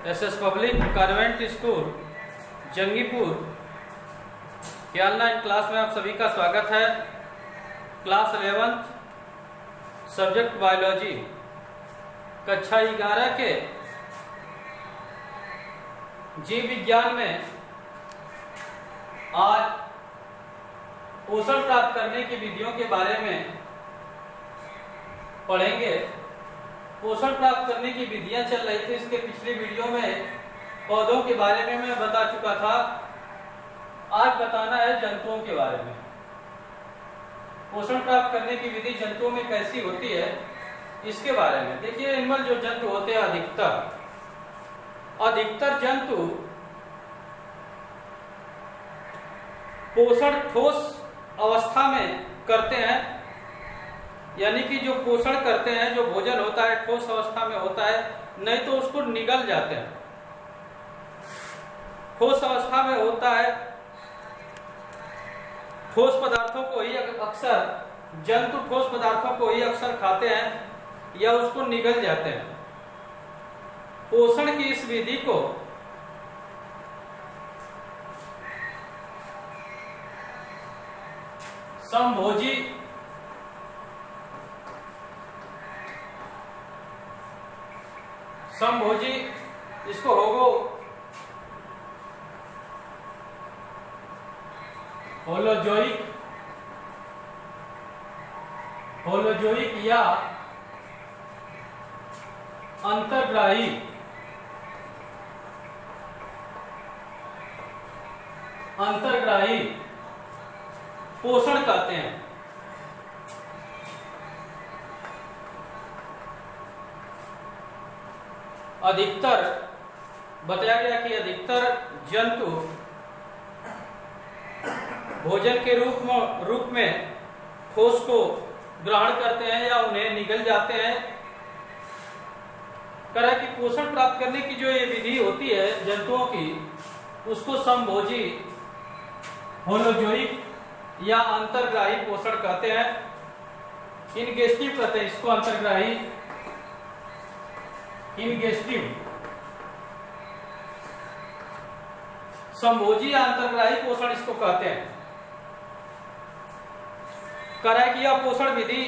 SS public convent school Jangipur के online class में आप सभी का स्वागत है। क्लास 11th सब्जेक्ट बायोलॉजी कक्षा 11 के जीव विज्ञान में आज पोषण प्राप्त करने की विधियों के बारे में पढ़ेंगे। पोषण प्राप्त करने की विधियां चल रही थी। इसके पिछले वीडियो में पौधों के बारे में मैं बता चुका था। आज बताना है जंतुओं के बारे में। पोषण प्राप्त करने की विधि जंतुओं में कैसी होती है इसके बारे में। देखिए, एनिमल जो जंतु होते हैं अधिकतर जंतु पोषण ठोस अवस्था में करते हैं, यानी कि जो पोषण करते हैं, जो भोजन होता है ठोस अवस्था में होता है, नहीं तो उसको निगल जाते हैं। ठोस अवस्था में होता है, ठोस पदार्थों को ही अक्सर जंतु ठोस पदार्थों को ही अक्सर खाते हैं या उसको निगल जाते हैं। पोषण की इस विधि को समभोजी इसको होलोजोइक या अंतर्ग्राही पोषण कहते हैं। अधिकतर बताया गया कि अधिकतर जंतु भोजन के रूप में ठोस को ग्रहण करते हैं या उन्हें निगल जाते हैं। कह कि पोषण प्राप्त करने की जो ये विधि होती है जंतुओं की, उसको समभोजी, होलोजोइक या अंतर्ग्राही पोषण कहते हैं। इनगेस्टिव कहते हैं इसको, अंतर्ग्राही इनगेस्टिव। समभोजी या अंतर्ग्राही पोषण इसको कहते हैं। कि यह पोषण विधि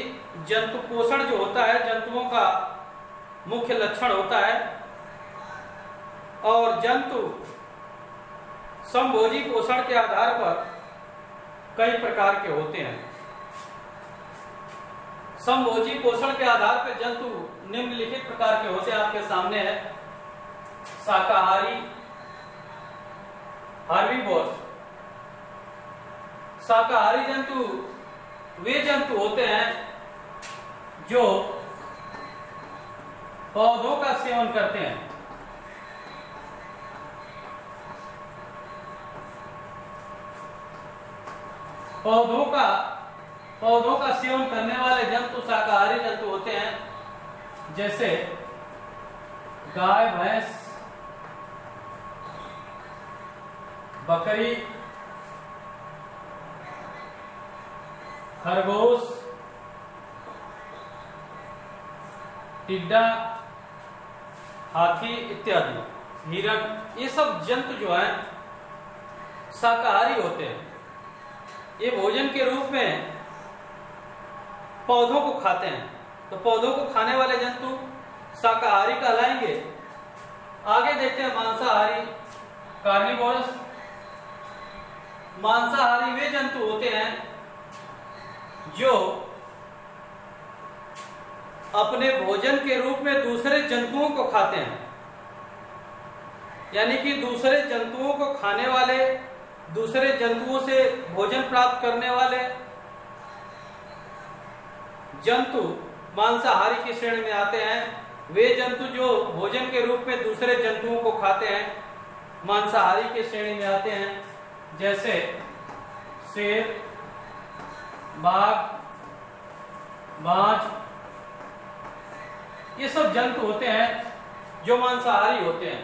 जंतु पोषण जो होता है जंतुओं का मुख्य लक्षण होता है, और जंतु समभोजी पोषण के आधार पर कई प्रकार के होते हैं। समभोजी पोषण के आधार पर जंतु निम्नलिखित प्रकार के होते हैं, आपके सामने है। शाकाहारी, हार्बीवोर्स। शाकाहारी जंतु वे जंतु होते हैं जो पौधों का सेवन करते हैं। पौधों का सेवन करने वाले जंतु शाकाहारी जंतु होते हैं, जैसे गाय, भैंस, बकरी, खरगोश, टिड्डा, हाथी इत्यादि, हिरण। ये सब जंतु जो हैं शाकाहारी होते हैं। ये भोजन के रूप में पौधों को खाते हैं, तो पौधों को खाने वाले जंतु शाकाहारी कहलाएंगे। आगे देखते हैं मांसाहारी, कार्निवोरस। मांसाहारी वे जंतु होते हैं जो अपने भोजन के रूप में दूसरे जंतुओं को खाते हैं, यानी कि दूसरे जंतुओं को खाने वाले, दूसरे जंतुओं से भोजन प्राप्त करने वाले जंतु मांसाहारी की श्रेणी में आते हैं। वे जंतु जो भोजन के रूप में दूसरे जंतुओं को खाते हैं मांसाहारी की श्रेणी में आते हैं, जैसे शेर, बाघ, बाज। ये सब जंतु होते हैं जो मांसाहारी होते हैं।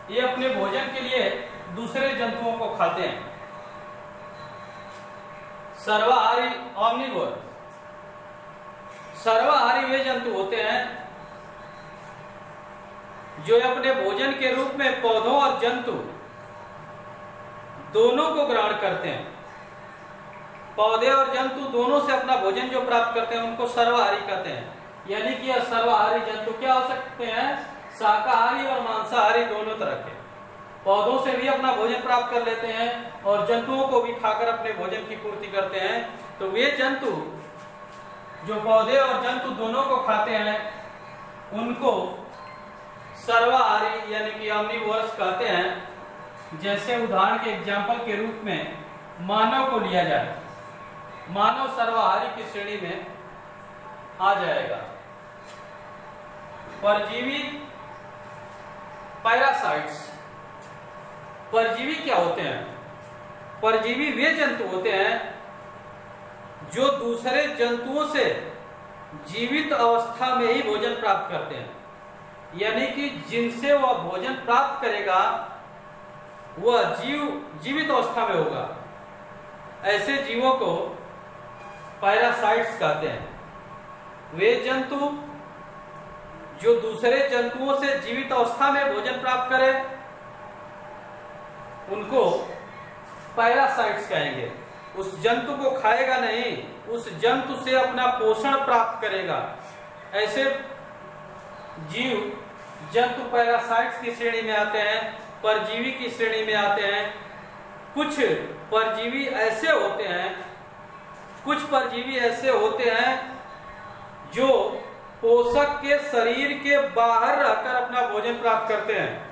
ये अपने भोजन के लिए दूसरे जंतुओं को खाते हैं। सर्वाहारी, ऑम्निवोर। सर्वाहारी वे जंतु होते हैं जो अपने भोजन के रूप में पौधों और जंतु दोनों को ग्रहण करते हैं। पौधे और जंतु दोनों से अपना भोजन जो प्राप्त करते हैं उनको सर्वाहारी कहते हैं। यानी कि यह सर्वाहारी जंतु क्या हो सकते हैं? शाकाहारी और मांसाहारी दोनों तरह के। पौधों से भी अपना भोजन प्राप्त कर लेते हैं और जंतुओं को भी खाकर अपने भोजन की पूर्ति करते हैं। तो वे जंतु जो पौधे और जंतु दोनों को खाते हैं उनको सर्वाहारी यानी कि ऑमनिवोरस कहते हैं। जैसे उदाहरण के एग्जाम्पल के रूप में मानव को लिया जाए, मानव सर्वाहारी की श्रेणी में आ जाएगा। परजीवी पैरासाइट्स। परजीवी क्या होते हैं? परजीवी वे जंतु होते हैं जो दूसरे जंतुओं से जीवित अवस्था में ही भोजन प्राप्त करते हैं। यानी कि जिनसे वह भोजन प्राप्त करेगा वह जीव जीवित अवस्था में होगा। ऐसे जीवों को पैरासाइट्स कहते हैं। वे जंतु जो दूसरे जंतुओं से जीवित अवस्था में भोजन प्राप्त करे उनको पैरासाइट्स कहेंगे। उस जंतु को खाएगा नहीं, उस जंतु से अपना पोषण प्राप्त करेगा। ऐसे जीव जंतु पैरासाइट्स की श्रेणी में आते हैं, परजीवी की श्रेणी में आते हैं। कुछ परजीवी ऐसे होते हैं जो पोषक के शरीर के बाहर रहकर अपना भोजन प्राप्त करते हैं।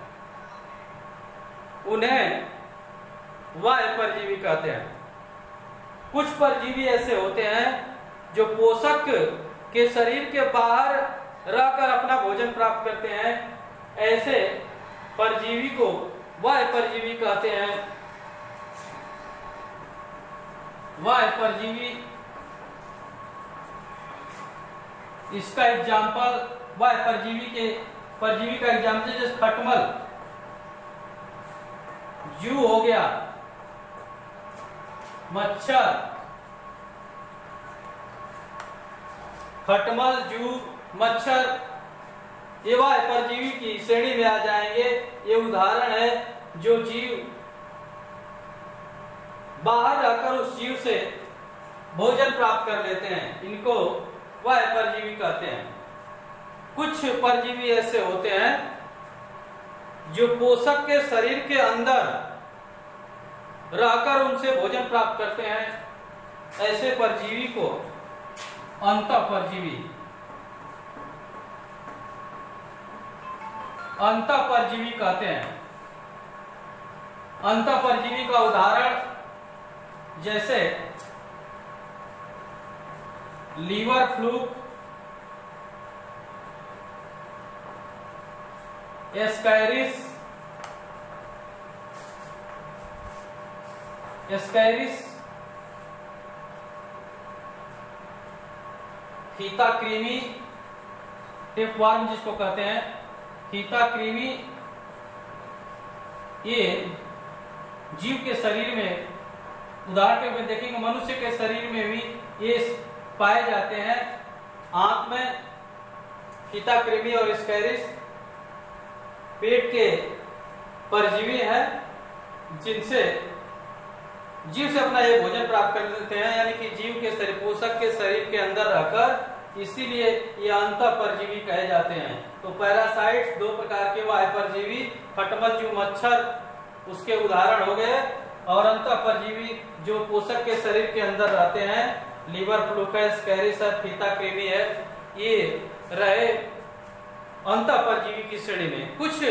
उन्हें बाह्य परजीवी कहते हैं। कुछ परजीवी ऐसे होते हैं जो पोषक के शरीर के बाहर रहकर अपना भोजन प्राप्त करते हैं। ऐसे परजीवी को बाह्य परजीवी कहते हैं। बाह्य परजीवी, इसका एग्जाम्पल बाह्य परजीवी का एग्जाम्पल जैसे खटमल, जू हो गया, मच्छर, खटमल, जू, मच्छर, ये बाह्य परजीवी की श्रेणी में आ जाएंगे। ये उदाहरण है जो जीव बाहर रहकर उस जीव से भोजन प्राप्त कर लेते हैं, इनको बाह्य परजीवी कहते हैं। कुछ परजीवी ऐसे होते हैं जो पोषक के शरीर के अंदर रहकर उनसे भोजन प्राप्त करते हैं। ऐसे परजीवी को अंतःपरजीवी कहते हैं। अंतःपरजीवी का उदाहरण जैसे लीवर फ्लूक, एस्कैरिस, फीता कृमि, टेपवर्म जिसको कहते हैं, फीता कृमि, ये जीव के शरीर में उदाहरण के रूप में देखेंगे मनुष्य के शरीर में भी ये पाए जाते हैं। आंत में फीता कृमि और एस्कैरिस पेट के परजीवी हैं जिनसे जीव से अपना ये भोजन प्राप्त कर लेते हैं। यानी कि जीव के शरीर, पोषक के शरीर के अंदर रहकर, इसीलिए ये अंतःपरजीवी कहे जाते हैं। तो पैरासाइट्स दो प्रकार के बाह्य परजीवी, खटमल, जू, मच्छर उसके उदाहरण हो गए, और अंतःपरजीवी जो पोषक के शरीर के अंदर रहते हैं, लीवर फ्लूक, एस्कैरिस, फीता कृमि है, ये रहे अंतःपरजीवी की श्रेणी में। कुछ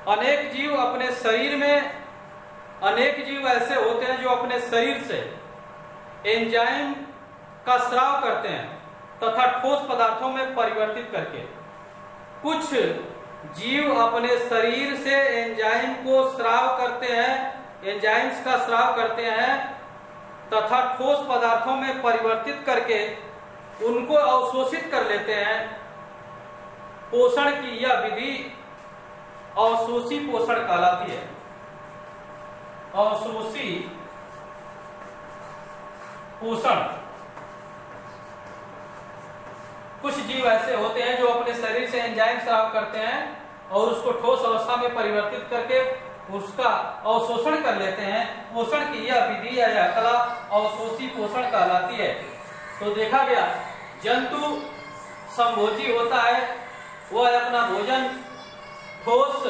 अनेक जीव ऐसे होते हैं जो अपने शरीर से एंजाइम का स्राव करते हैं तथा ठोस पदार्थों में परिवर्तित करके। कुछ जीव अपने शरीर से एंजाइम को स्राव करते हैं, एंजाइम्स का स्राव करते हैं तथा ठोस पदार्थों में परिवर्तित करके उनको अवशोषित कर लेते हैं। पोषण की यह विधि अवशोषी पोषण कहलाती है। अवशोषी पोषण कुछ जीव ऐसे होते हैं जो अपने शरीर से एंजाइम स्राव करते हैं और उसको ठोस अवस्था में परिवर्तित करके उसका अवशोषण कर लेते हैं। पोषण की यह विधि या यह कला अवशोषी पोषण कहलाती है। तो देखा गया जंतु संभोजी होता है, वह अपना भोजन ठोस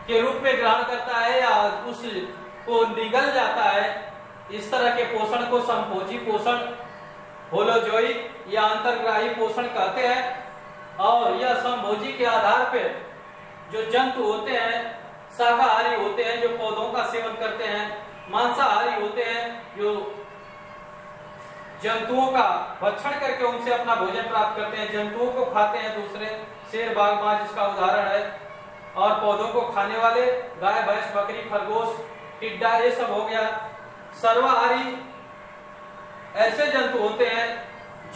के रूप में ग्रहण करता है या उसको निगल जाता है। इस तरह के पोषण को संभोजी पोषण, होलोजोइक या अंतर्ग्राही पोषण कहते हैं। और यह संभोजी के आधार पर जो जंतु होते हैं शाकाहारी होते हैं जो पौधों का सेवन करते हैं, मांसाहारी होते हैं जो जंतुओं का भक्षण करके उनसे अपना भोजन प्राप्त करते हैं, जंतुओं को खाते हैं दूसरे, शेर बाघ बाज इसका उदाहरण है। और पौधों को खाने वाले गाय भैंस बकरी खरगोश टिड्डा ये सब हो गया। सर्वाहारी ऐसे जंतु होते हैं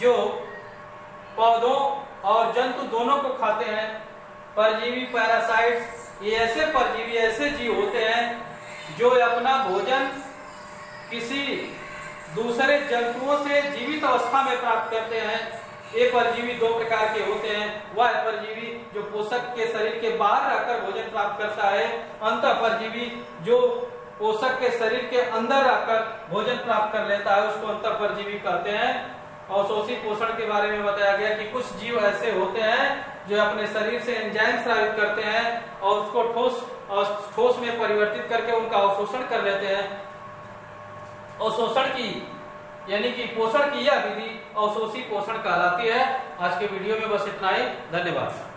जो पौधों और जंतु दोनों को खाते हैं। परजीवी पैरासाइट्स ये ऐसे परजीवी ऐसे जीव होते हैं जो अपना भोजन किसी दूसरे जंतुओं से जीवित अवस्था में प्राप्त करते हैं। ये परजीवी दो प्रकार के होते हैं। वह परजीवी जो पोषक के शरीर के बाहर रहकर भोजन प्राप्त करता है, अंतः परजीवी जो पोषक के शरीर के अंदर रहकर भोजन प्राप्त कर लेता है, उसको अंतः परजीवी कहते हैं। अवशोषी पोषण के बारे में बताया गया कि कुछ जीव ऐसे होते हैं जो अपने शरीर से एंजाइम स्रावित करते हैं और उसको ठोस में परिवर्तित करके उनका अवशोषण कर लेते हैं। अवशोषण की यानी कि पोषण की यह विधि अवशोषी पोषण कहलाती है। आज के वीडियो में बस इतना ही। धन्यवाद।